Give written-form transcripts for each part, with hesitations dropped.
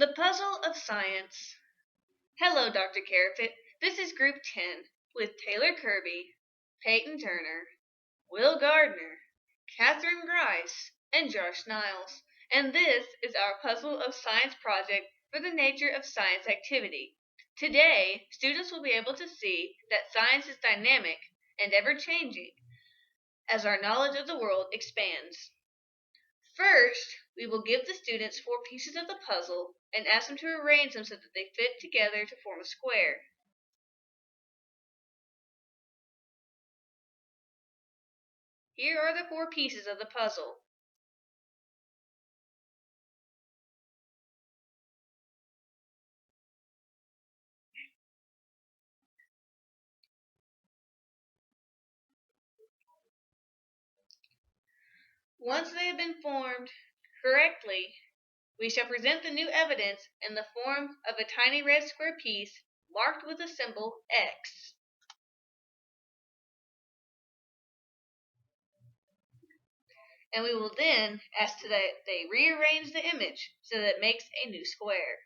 The Puzzle of Science. Hello, Dr. Carafit. This is Group 10 with Taylor Kirby, Peyton Turner, Will Gardner, Catherine Grice, and Josh Niles. And this is our Puzzle of Science project for the Nature of Science activity. Today, students will be able to see that science is dynamic and ever-changing as our knowledge of the world expands. First, we will give the students 4 pieces of the puzzle and ask them to arrange them so that they fit together to form a square. Here are the 4 pieces of the puzzle. Once they have been formed correctly, we shall present the new evidence in the form of a tiny red square piece marked with the symbol X. And we will then ask that they rearrange the image so that it makes a new square.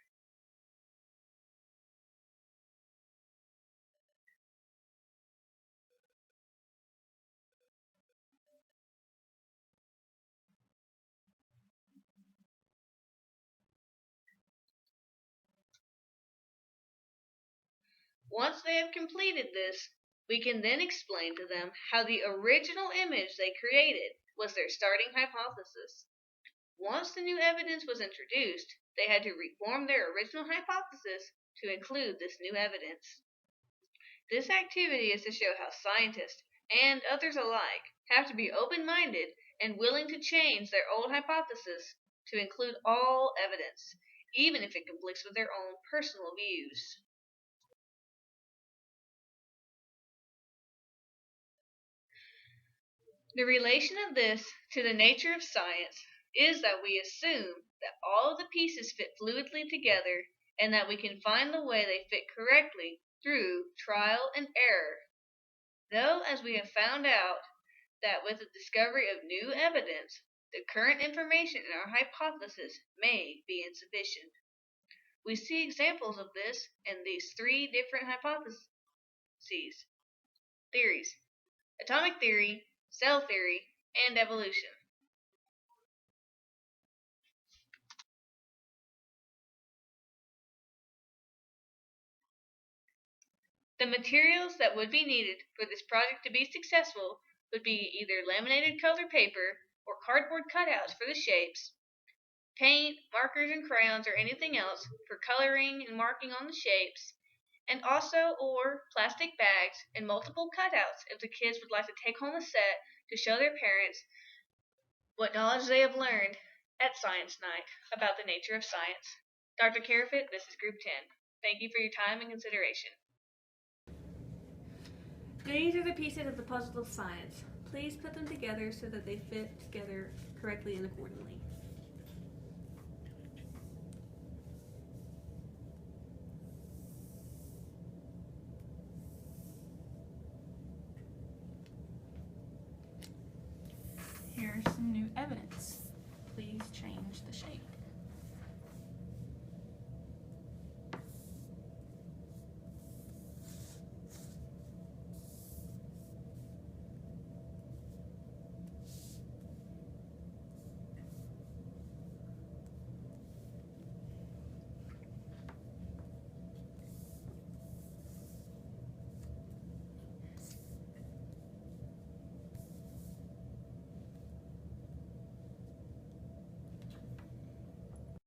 Once they have completed this, we can then explain to them how the original image they created was their starting hypothesis. Once the new evidence was introduced, they had to reform their original hypothesis to include this new evidence. This activity is to show how scientists, and others alike, have to be open-minded and willing to change their old hypothesis to include all evidence, even if it conflicts with their own personal views. The relation of this to the nature of science is that we assume that all of the pieces fit fluidly together and that we can find the way they fit correctly through trial and error. Though, as we have found out that with the discovery of new evidence, the current information in our hypothesis may be insufficient. We see examples of this in these 3 different theories: atomic theory, cell theory, and evolution. The materials that would be needed for this project to be successful would be either laminated colored paper or cardboard cutouts for the shapes, paint, markers and crayons, or anything else for coloring and marking on the shapes, and also or plastic bags and multiple cutouts if the kids would like to take home a set to show their parents what knowledge they have learned at science night about the nature of science. Dr. Carafit, this is Group 10. Thank you for your time and consideration. These are the pieces of the puzzle of science. Please put them together so that they fit together correctly and accordingly. Here's some new evidence. Please change the shape.